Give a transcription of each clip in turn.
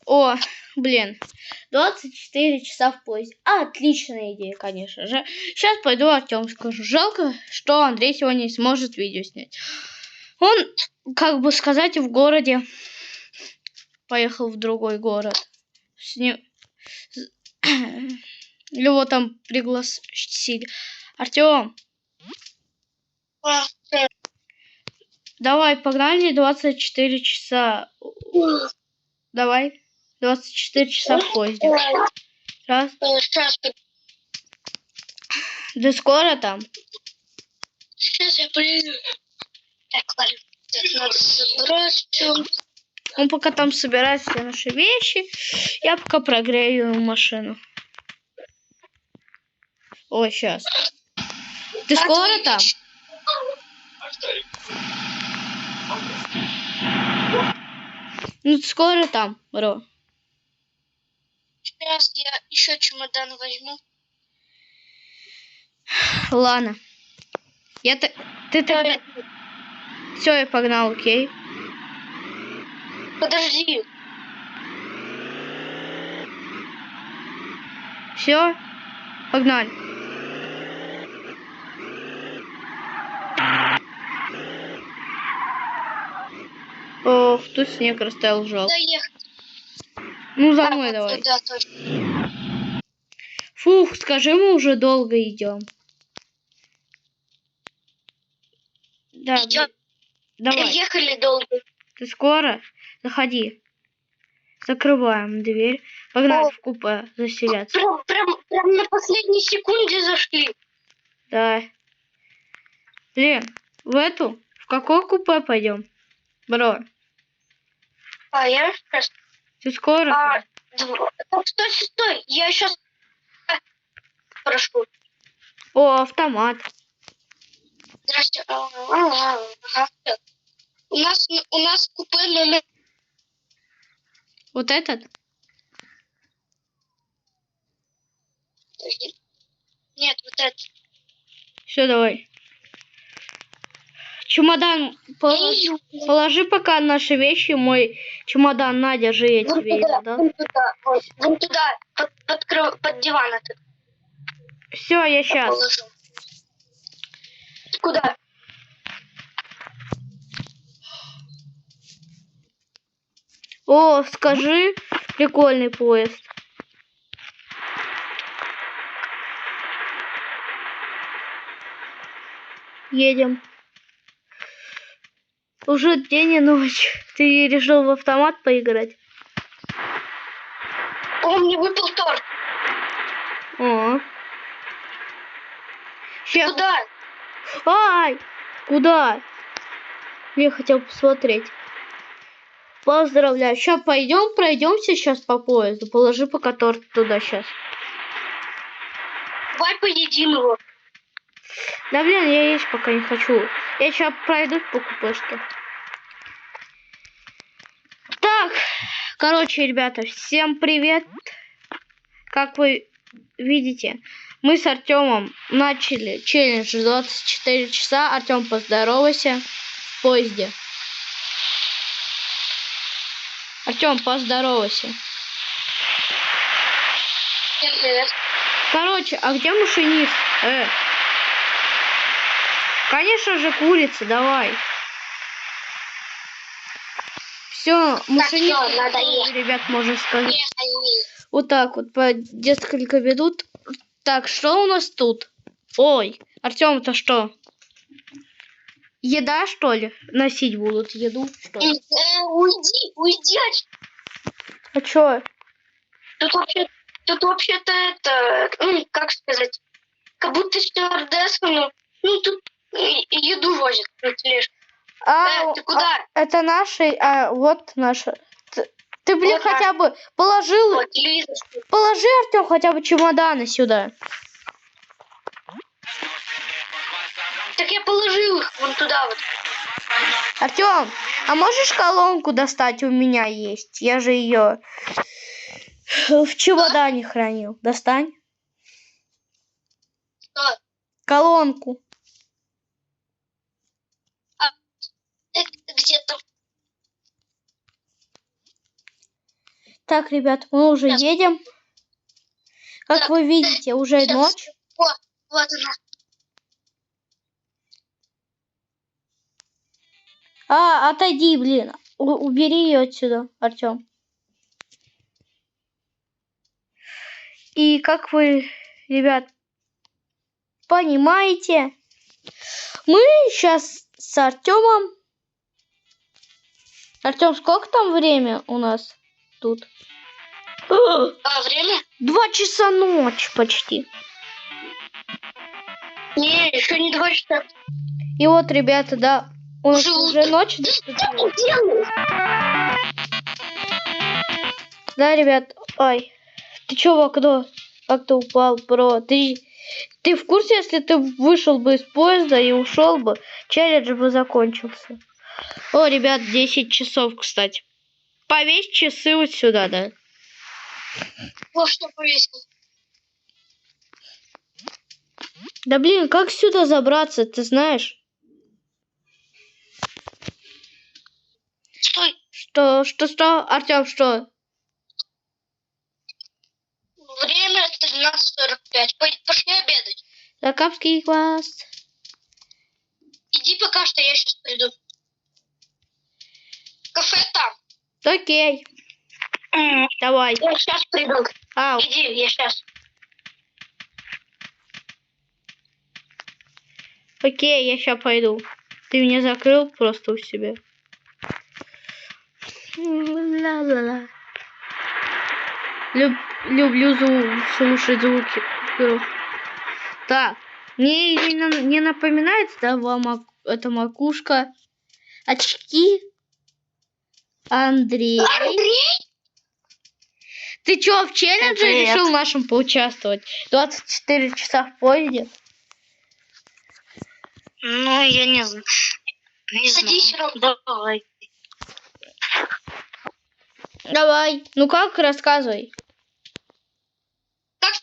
О, блин. 24 часа в поезде. Отличная идея, конечно же. Сейчас пойду Артёму скажу. Жалко, что Андрей сегодня не сможет видео снять. Он, как бы сказать, в городе. Поехал в другой город. С ним... Его там пригласили. Артём. Давай, погнали 24 часа. Давай. 24 часа в поезде. Раз. Ты скоро там? Сейчас я приеду. Так, ладно. Так, надо собрать все. Он пока там собирает все наши вещи. Я пока прогрею машину. Ой, сейчас. Ты скоро там? Ну, ты скоро там, бро? Сейчас я еще чемодан возьму. Ладно. Ты тогда... Все, я погнал, окей? Подожди. Все? Погнали. Ох, тут снег растаял, жалко. Доехать. Ну, за мной давай. Туда, точно. Фух, скажи, мы уже долго идем. Да, Идем. давай. Ехали долго. Ты скоро? Заходи. Закрываем дверь. Погнали в купе заселяться. Прям на последней секунде зашли. Да. Блин, в какое купе пойдем? Бро. Я сейчас... Ты скоро? Стой. Я сейчас прошу. О, автомат. Здрасте. Ага. У нас купе номер... Вот этот? Подожди. Нет, вот этот. Все, давай. Чемодан положи пока наши вещи. Мой чемодан, на, держи, я тебе его, да? Вон туда, под диван этот. Все, я сейчас. Положу. Куда? О, скажи, прикольный поезд. Едем. Уже день и ночь. Ты решил в автомат поиграть? О, мне выпал торт. О. Сейчас. Куда? Ай! Куда? Я хотел посмотреть. Поздравляю. Сейчас пройдемся сейчас по поезду. Положи пока торт туда сейчас. Давай поедим его. Да блин, я есть пока не хочу. Я сейчас пройдусь по купешке. Так, короче, ребята, всем привет. Как вы видите, мы с Артемом начали челлендж 24 часа. Артем, поздоровайся в поезде. Артем, поздоровайся. Всем привет. Короче, а где машинист? Конечно же, курица, давай. Все, машинист, всё, надо ехать. ребят, можно сказать. Ехали. Вот так вот, по несколько минут. Так, что у нас тут? Ой, Артем, это что? Еда, что ли? Носить будут еду, что ли? Уйди. А чё? Тут вообще-то это, как сказать, как будто стюардесса, ну тут еду возят на тележке. Ты куда? Это наши, вот наша. Ты, блин, Вот хотя бы положил. Вот, телевизор. Положи, Артем, хотя бы чемоданы сюда. Так я положил их вон туда вот. Артем, а можешь колонку достать? У меня есть. Я же ее в чемодане хранил. Достань. Что? Колонку. Где-то. Так, ребят, мы уже Сейчас. едем. Как Так, вы видите, уже сейчас. ночь. Вот она. Отойди, блин. Убери ее отсюда, Артем. И как вы, ребят, понимаете, мы сейчас с Артемом. Артем, сколько там время у нас тут? Время? 2 часа ночи почти. Не, еще не 2 часа. И вот, ребята, да, у нас Уже уже ночь. Да, ребят, ой, ты чё в окно? Как ты упал, бро? Ты в курсе, если ты вышел бы из поезда и ушел бы, челлендж бы закончился. О, ребят, 10 часов, кстати. Повесь часы вот сюда, да. Вот что повесил. Да блин, как сюда забраться, ты знаешь? Стой. Что? Артем, что? Время 13:45. Пошли обедать. Закапский класс. Иди пока что, я сейчас приду. Кафе там. Окей, давай. Я сейчас приду. Ау. Иди, я сейчас. Окей, я сейчас пойду. Ты меня закрыл просто у себя. Ла-ла-ла. Люблю слушать звуки. Так, мне не напоминает, да, вам эта макушка? Очки. Андрей. Андрей? Ты чё, в челлендже Привет. решил нашем поучаствовать? 24 часа в поезде? Ну, я не знаю. Садись, Ром. Давай. Давай. Ну как, рассказывай. Как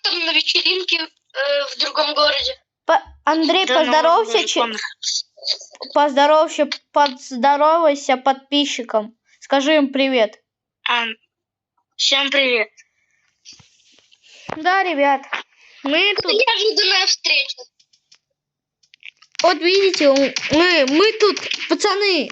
там на вечеринке в другом городе? Андрей, Да, поздоровайся подписчикам. Скажи им привет. Всем привет. Да, ребят. Мы тут... Неожиданная встреча. Вот видите, мы тут, пацаны.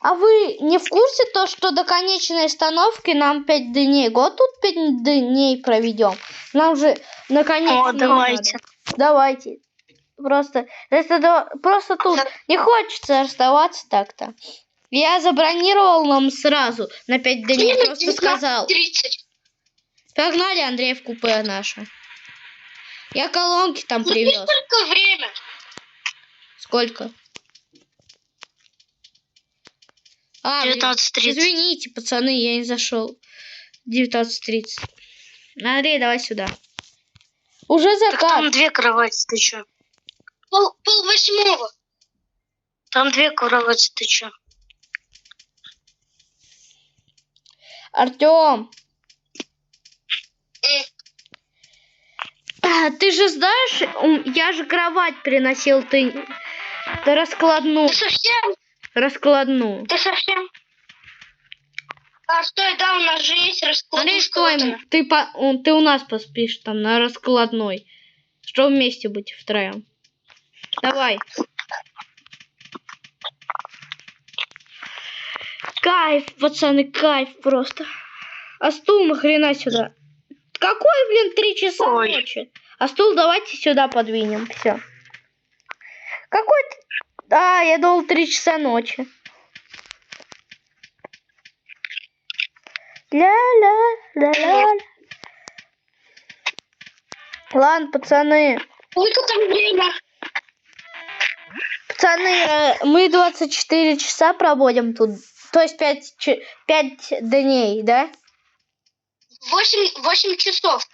А вы не в курсе то, что до конечной остановки нам 5 дней? Год тут 5 дней проведем. Нам же наконец-то. О, давайте. Надо. Давайте. Просто тут не хочется расставаться так-то. Я забронировал нам сразу на 5 дней. Просто сказал. 30. Погнали, Андрей, в купе наше. Я колонки там привез. Сколько время? Сколько? 19:30. Извините, пацаны, я не зашел. 19:30. Андрей, давай сюда. Уже закат. Так там 2 кровати, ты чё? 7:30. Там 2 кровати, ты чё? Артем. Ты же знаешь, я же кровать приносил, ты раскладную. Ты совсем? Раскладную. Ты совсем? А стой, да, у нас же есть раскладушка. Андрей, стой, ты у нас поспишь там на раскладной. Что вместе быть втроем. Давай. Кайф, пацаны, кайф просто. А стул нахрена сюда? Какой, блин, 3 часа ночи? А стул давайте сюда подвинем. Все. Какой? Я думал 3 часа ночи. Ля-ля-ля-ля. Ладно, пацаны. Сколько там время? Пацаны, мы 24 часа проводим тут. То есть 5 дней, да? 8 часов.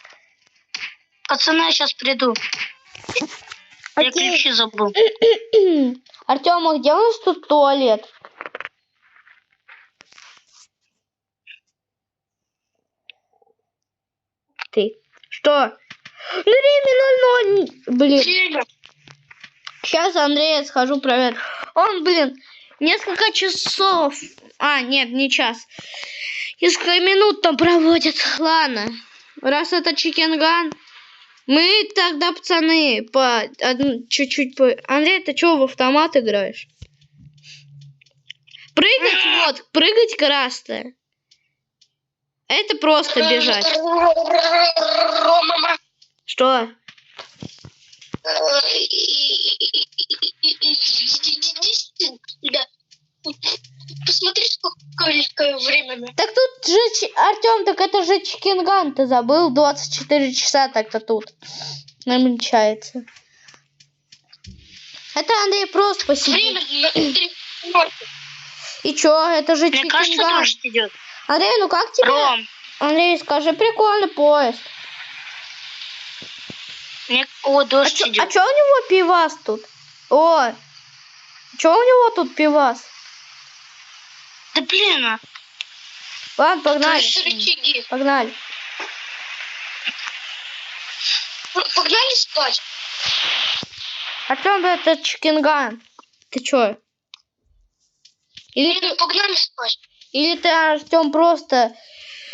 Пацаны, я сейчас приду. Я ключи забыл. Артем, а где у нас тут туалет? Ты. Что? Время 00. Блин. Время. Сейчас, Андрей, я схожу проверю. Он, блин, Несколько часов. А, нет, не час. Несколько минут там проводят. Ладно. Раз это чикенган, мы тогда, пацаны, чуть-чуть по... Андрей, ты чего в автомат играешь? Прыгать, вот, прыгать гораздо. Это просто бежать. Что? Посмотри, сколько времени. Так тут же, Артем, так это же чикенган, ты забыл? 24 часа так-то тут намечается. Это Андрей просто посидит. И чё, это же Мне кажется, чикенган. дождь идет. Андрей, ну как тебе? Ром, Андрей, скажи, прикольный поезд. о, дождь А идет. чё у него пивас тут? О, чё у него тут пивас? Да блин, а. Ладно, То погнали. есть рычаги. Погнали. Погнали спать. Артем, это чикенган. Ты чё? Блин, погнали спать. Или ты, Артем, просто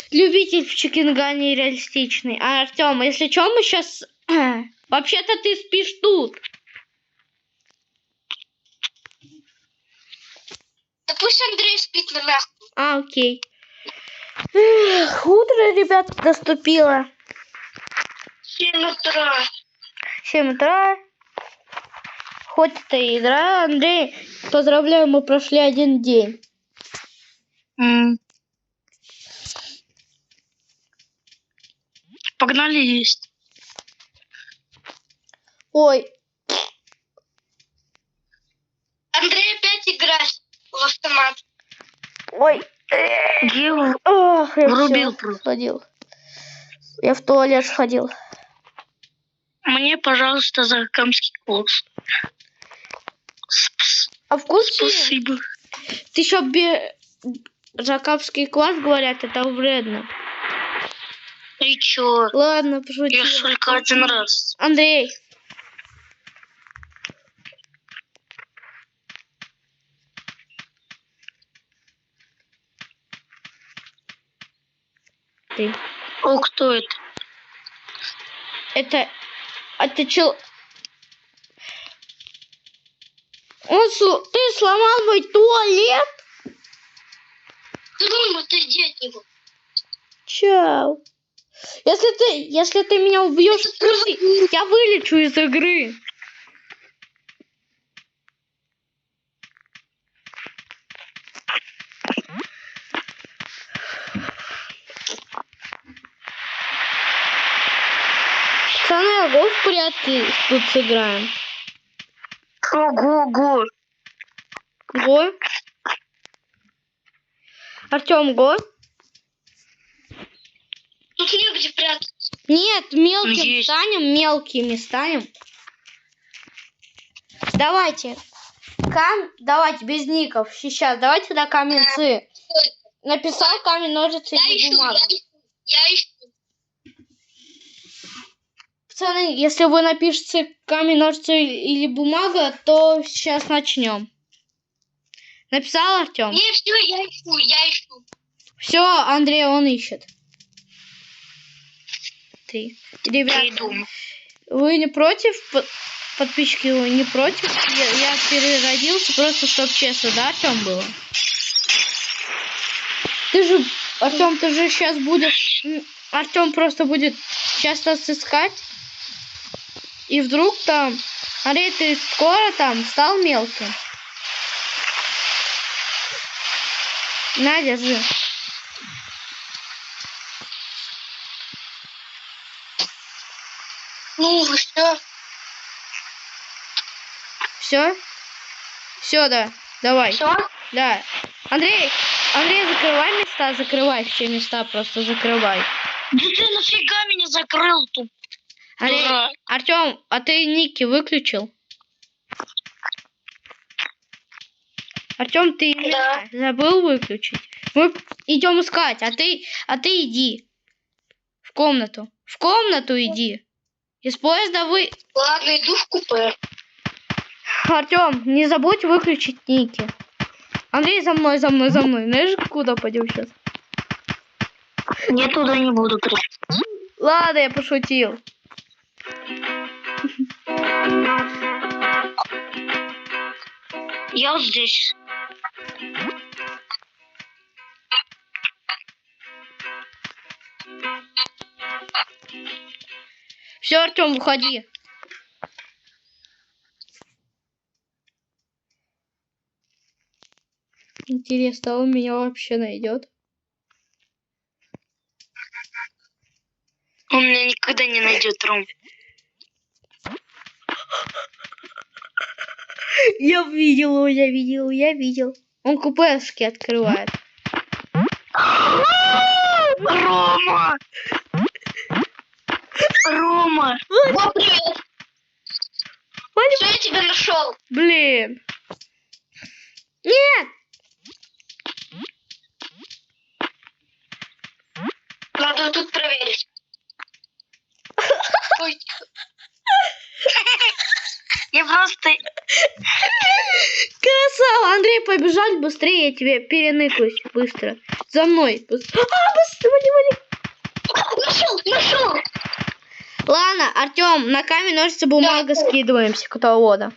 любитель в чикенгане реалистичный? А, Артем, если чё, мы сейчас... Вообще-то ты спишь тут. Да пусть Андрей спит на мягком. А, окей. Эх, утро, ребят, наступило. 7 утра. 7 утра. Хоть это и игра, Андрей, поздравляю, мы прошли 1 день. Погнали есть. Ой, Андрей опять играет в автомат. ой. Ох, я Врубил всё просто. сходил. Я в туалет сходил. Мне, пожалуйста, закамский курс. А в курсе? Спасибо. Ты еще жакавский квас, говорят, это вредно. И чё? Ладно, Я пошутил. ж только 1 раз. Андрей. Ты. О, кто это? Это... Это чел... Ты сломал мой туалет? Рома, отойди от него. Чау. Если ты меня убьешь, я вылечу из игры. Пацаны, го в порядке тут сыграем. Го. Го? Артем, го? Тут негде прятаться. Нет, мелким Есть. станем, мелкими станем. Давайте. Давайте, без ников. Сейчас, давайте на каменцы. Написал камень, ножницы и бумага. Я ищу. Пацаны, если вы напишете камень, ножницы или бумага, то сейчас начнем. Написал Артем? Не, все, я ищу. Все, Андрей, он ищет. 3. Ребята, Придумал. вы не против? Подписчики, вы не против? Я переродился просто, чтобы честно, да, Артем, было? Артем, ты же сейчас будешь... Артем просто будет сейчас нас искать. И вдруг там... Андрей, ты скоро там стал мелким? На, держи. Ну, что? Все? Все, да. Давай. Все? Да. Андрей, закрывай места, закрывай все места, просто закрывай. Да ты нафига меня закрыл тут? Андрей, Артем, а ты ники выключил? Артем, ты имена забыл выключить? Мы идем искать, а ты иди в комнату. В комнату иди. Из поезда вы... Ладно, иду в купе. Артем, не забудь выключить ники. Андрей, за мной, за мной, за мной. Знаешь, куда пойдем сейчас? Я туда не буду. Ладно, я пошутил. Я вот здесь. Все, Артем, уходи. Интересно, он меня вообще найдет? Он меня никогда не найдет, Ром. Я видел его, я видел, я видел. Он купешки открывает. Рома! Рома! О, привет! Все, я тебя нашел. Блин. Нет! Надо тут проверить. Ой. Я просто... Красава! Андрей, побежать быстрее, я тебе переныкаюсь быстро. За мной. Быстро, вали. Нашел! Ладно, Артем, на камень, ножницы, бумага скидываемся к вода.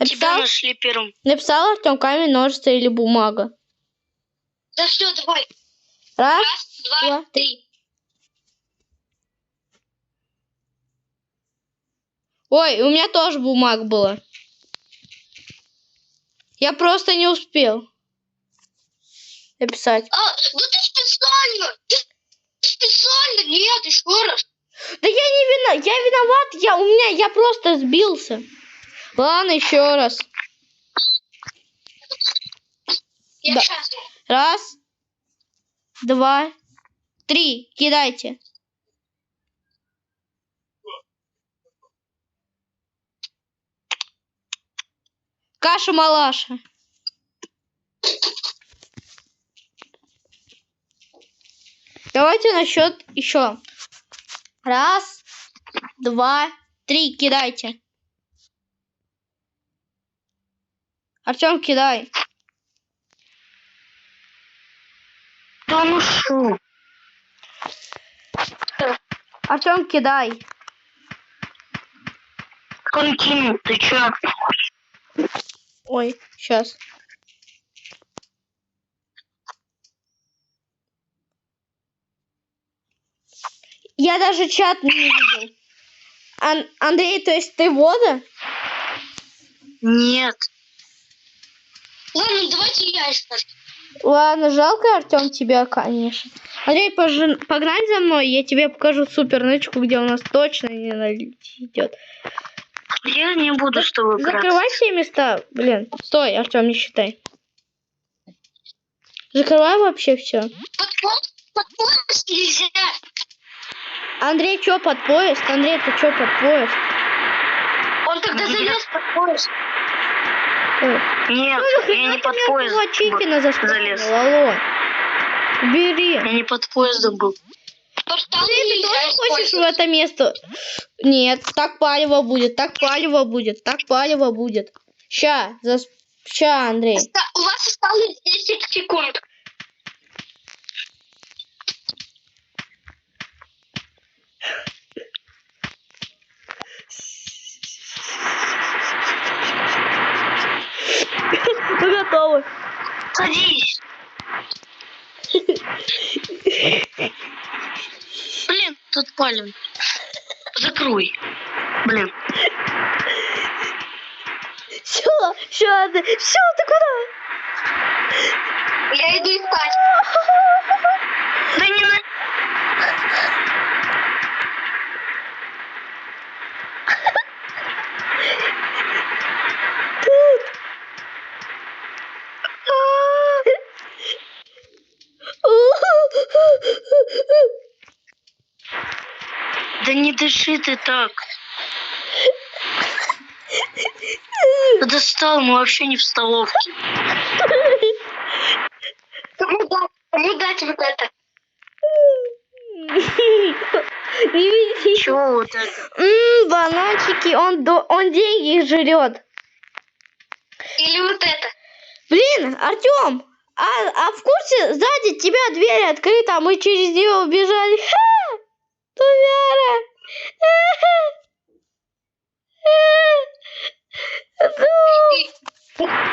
Тебя нашли первым. Написал Артем камень, ножницы или бумага? Да все, давай. Раз, два, три. Ой, у меня тоже бумага была. Я просто не успел написать. Да ты специально! Нет, еще раз. Да я не виноват, я виноват, я просто сбился. Ладно, еще раз. Я Да. сейчас. Раз, два, три, кидайте. Каша-малаша. Давайте на счет еще. Раз, два, три, кидайте. Артем, кидай. Да ну шо? Артем, кидай. Континент, ты чё? Ой, сейчас. Я даже чат не видел. Андрей, то есть ты вода? Нет. Ладно, давайте я скажу. Ладно, жалко, Артем, тебя, конечно. Андрей, погнать за мной, я тебе покажу супер нычку, где у нас точно не идет. Я не буду с тобой играть. Закрывай все места. Блин, стой, Артем, не считай. Закрывай вообще все. Под поезд нельзя. Андрей, что под поезд? Андрей, ты что под поезд? Он тогда залез под поезд. Ой. Нет, я не под поездом залез. Алло. Бери. Я не под поездом был. Андрей, ты тоже хочешь в это место? Нет, так палево будет, так палево будет, так палево будет. Ща, Андрей. У вас осталось 10 секунд. Мы готовы. Садись. Блин, тут палим. Закрой. Блин. Все, ты куда? Я иду искать. Да не на... Да не дыши ты так. Ты достал, мы вообще не в столовке. Кому дать вот это? Не видите? Чего вот это? Бананчики, он деньги жрет. Или вот это. Блин, Артем, а в курсе, сзади тебя дверь открыта, а мы через нее убежали. Ха! Тувяра!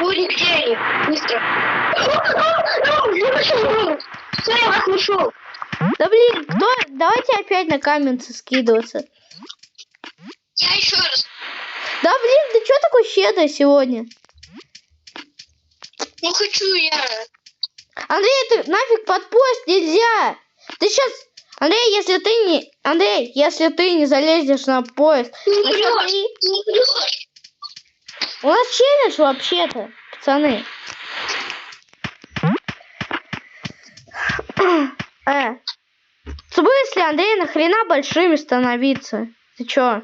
Бури, где они? Быстро. Все, я вас нашел. Да блин, давайте опять на каменцы скидываться. Я еще раз. Да блин, ты что такой щедрый сегодня? Ну хочу я. Андрей, ты нафиг под поезд нельзя. Ты сейчас... Андрей, если ты не залезешь на поезд... Не врешь, не врешь. У нас челлендж вообще-то, пацаны. В смысле, Андрей, нахрена большими становиться? Ты чё?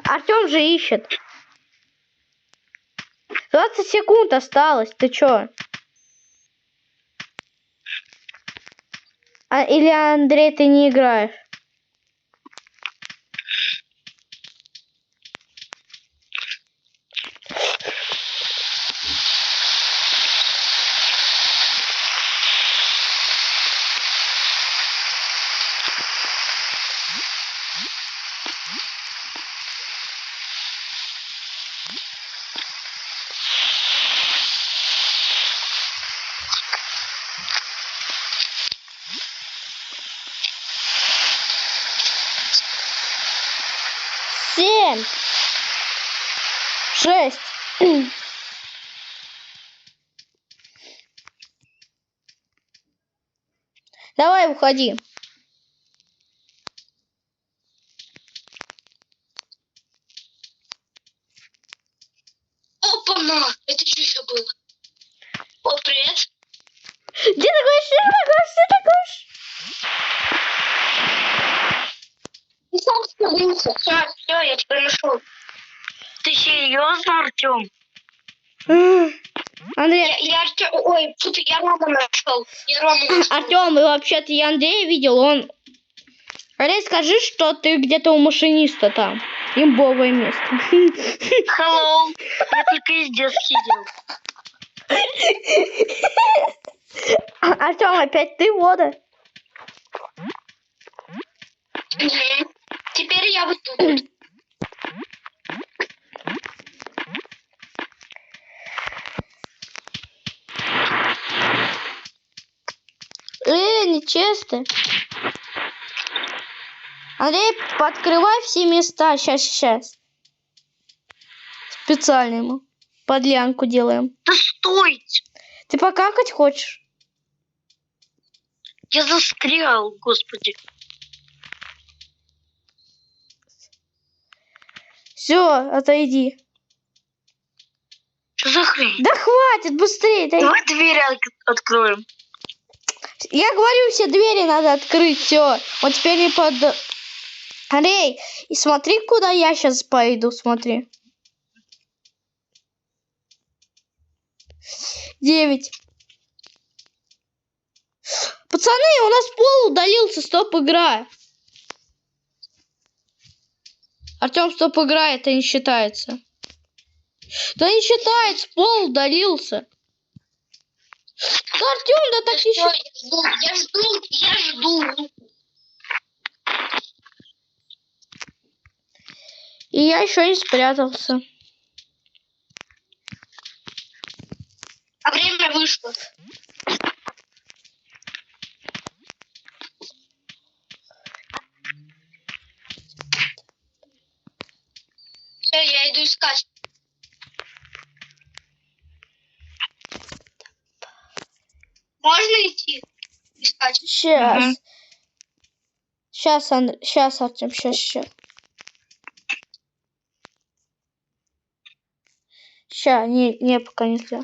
Артем же ищет. 20 секунд осталось. Ты чё? Или, Андрей, ты не играешь? Семь. 6. Давай, уходи. Опа-на! Это что еще было? О, привет. Где такой Ты сам спалился. Все, я тебя нашел. Ты серьезно, Артем? Андрей, Я Артем... Ой, тут я Рома нашел. Я Рома нашел. Артем, и вообще-то я Андрея видел, он... Андрей, скажи, что ты где-то у машиниста там. Имбовое место. Hello. Я только здесь сидел. Артем, опять ты, вода? Теперь я вот тут. Нечестно. Андрей, подкрывай все места. Сейчас. Специально ему. Подлянку делаем. Да стойте. Ты покакать хочешь? Я застрял, господи. Все, отойди. Что за хрень? Да хватит, быстрее. Давай двери откроем. Я говорю, все двери надо открыть, все. Вот теперь не под... Андрей, и смотри, куда я сейчас пойду, смотри. 9. Пацаны, у нас пол удалился, стоп, игра. Артем, стоп, игра, это не считается. Да не считается, пол удалился. Да, Артем, да так не считается. Я жду. И я еще не спрятался. А время вышло. Все, я иду искать. Можно идти искать? Сейчас. Мгм. Сейчас, Артем, сейчас. Сейчас, не, пока нельзя.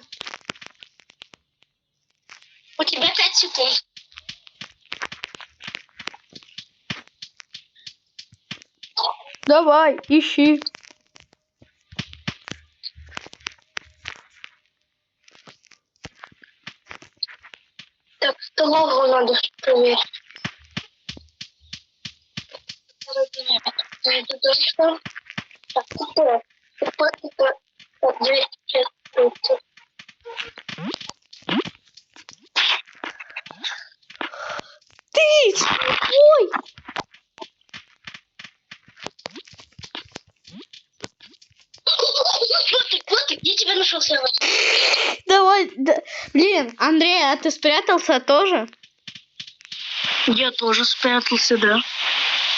У тебя 5 секунд. Давай, ищи. Так, столовую надо проверить. Так, Ты! Ой! Вот ты, я тебя нашел, Сава. Давай, да. Блин, Андрей, а ты спрятался тоже? Я тоже спрятался, да.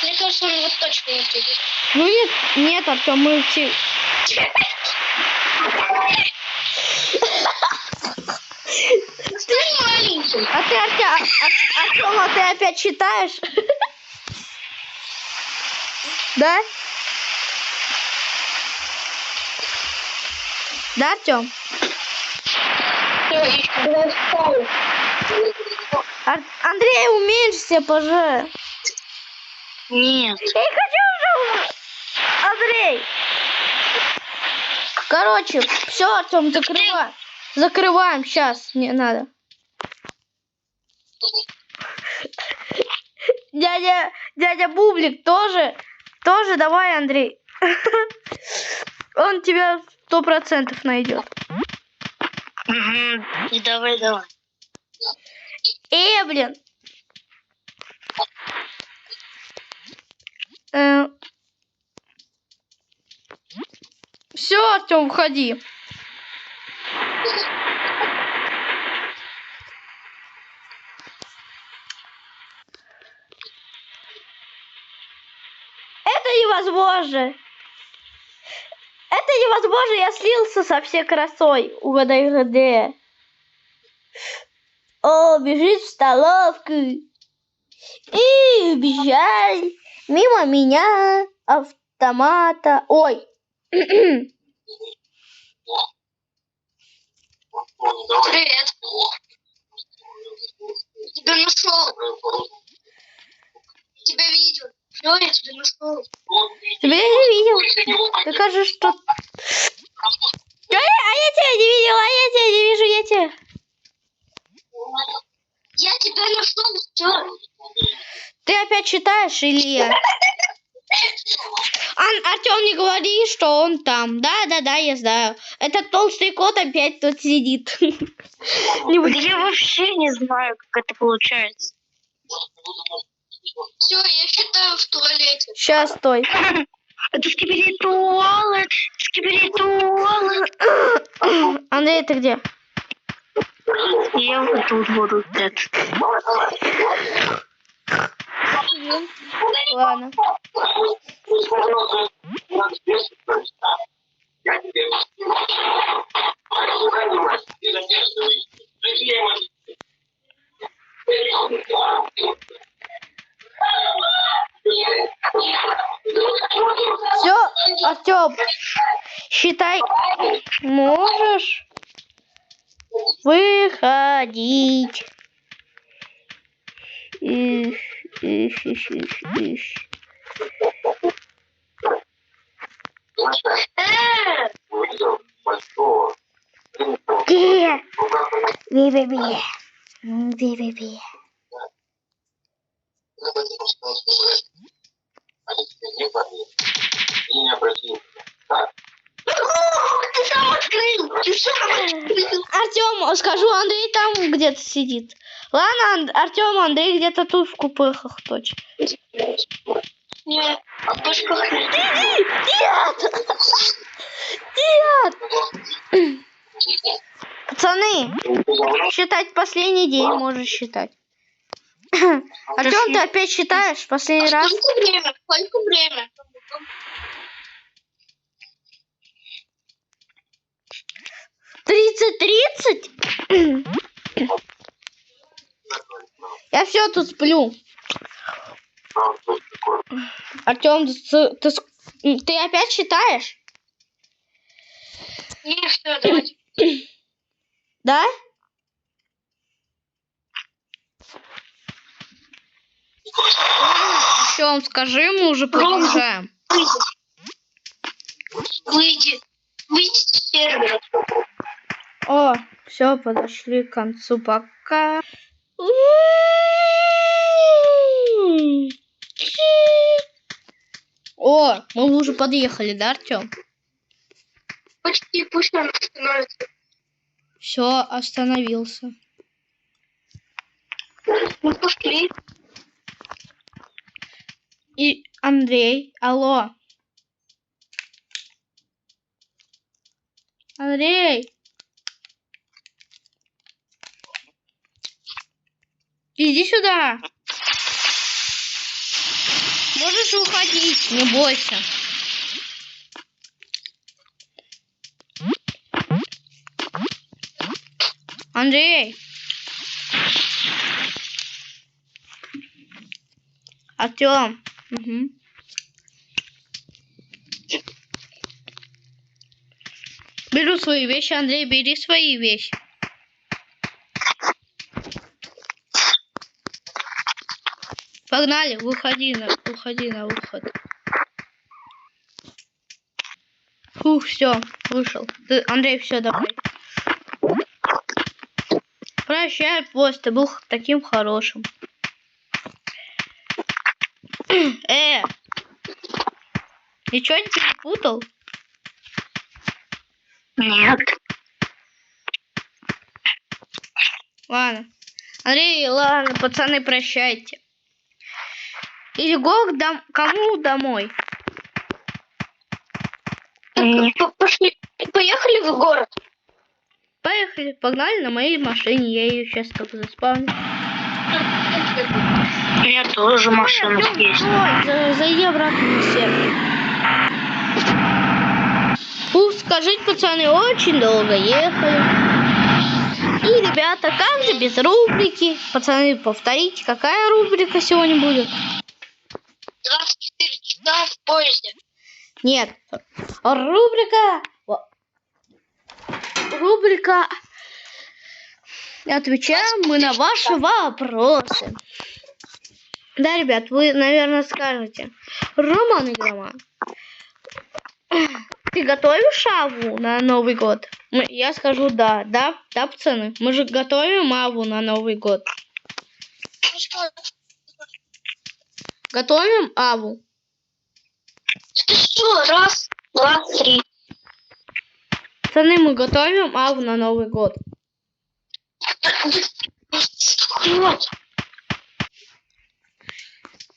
Мне кажется, он вот точно не будет. Ну нет, Артем, мы все... Ты маленький. А ты, Артем, а ты опять читаешь? Да? Да, Артем? Андрей, уменьшься, пожалуйста. Нет. Я не хочу уже. Андрей. Короче, все, Артем, закрываем. Закрываем, сейчас, не надо. Дядя Бублик тоже давай, Андрей. Он тебя 100% найдет. Угу. Давай. Блин. Все, Артем, входи. Это невозможно. Это невозможно, я слился со всей красой. Угадай, где. О, бежит в столовку. И бежали мимо меня автомата. Ой. Привет. Тебя нашел. Тебя видел. Все, я тебя нашел. Тебя я не видел. Ты кажешь, что... А я тебя не видел, а я тебя не вижу, я тебя... Я тебя нашел, все. Ты опять читаешь или я? Артем, не говори, что он там. Да, я знаю. Этот толстый кот опять тут сидит. Я вообще не знаю, как это получается. Все, я считаю в туалете. Сейчас, стой. Это скибиди-туалет. Андрей, ты где? Я вот тут буду. Ладно. Все, Артем, считай, можешь выходить. Би-би-би. Ты сам открыл. Артем, скажу, Андрей там где-то сидит. Ладно, Артем, Андрей где-то тут в купехах точно. Нет, Нет! Пацаны, считать последний день можешь считать. Артем, ты опять считаешь последний раз? Сколько время? 30. Я все тут сплю. Артем, ты опять считаешь? Не, что, давайте. Да? Артем, скажи, мы уже продолжаем. Выйди с сервера. О, все, подошли к концу. Пока. О, мы уже подъехали, да, Артем? Почти. пусть он остановится. Все, остановился. Мы пошли. И Андрей, алло. Андрей. Иди сюда. Можешь уходить, не бойся. Андрей. Артём. Угу. Беру свои вещи, Андрей, бери свои вещи. Погнали, выходи на выход. Фух, все, вышел. Ты, Андрей, все, давай. Прощай, пост, ты был таким хорошим. Ничего не перепутал? Нет. Ладно. Андрей, ладно, пацаны, прощайте. Иди кому домой? Пошли. Поехали в город. Поехали, погнали на моей машине. Я ее сейчас только заспавню. У меня тоже машина есть. Зайди обратно на сервер. Фух, скажите, пацаны, очень долго ехали. И, ребята, как же без рубрики? Пацаны, повторите, какая рубрика сегодня будет? 24 часа в поезде. Нет, рубрика отвечаем мы на ваши вопросы. Да, ребят, вы, наверное, скажете: Роман Игроман, ты готовишь шаву на Новый год? Я скажу да, пацаны, мы же готовим аву на Новый год. Готовим аву. Ты что? Раз, два, три. Пацаны, мы готовим аву на Новый год.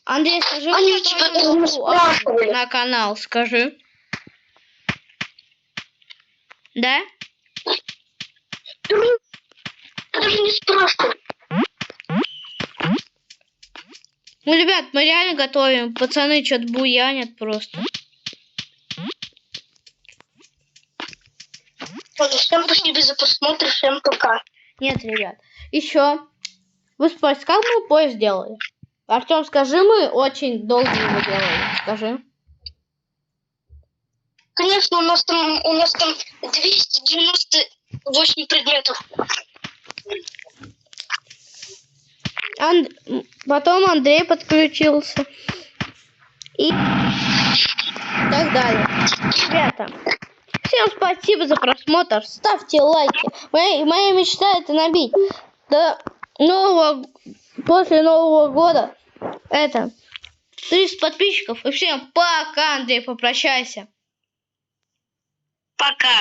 Андрей, скажи, Они у тебя не спрашивали. на канал, скажи. Да? Даже не спрашивай. Ну, ребят, мы реально готовим. Пацаны что-то буянят просто. Всем спасибо за просмотр, всем пока. Нет, ребят. Еще. Вы спросите, как мы поезд делали? Артем, скажи, мы очень долго его делали. Скажи. Конечно, у нас там 298 предметов. Потом Андрей подключился. И так далее. Ребята, всем спасибо за просмотр. Ставьте лайки. Моя мечта это набить после Нового года 30 подписчиков. И всем пока, Андрей, попрощайся. Пока.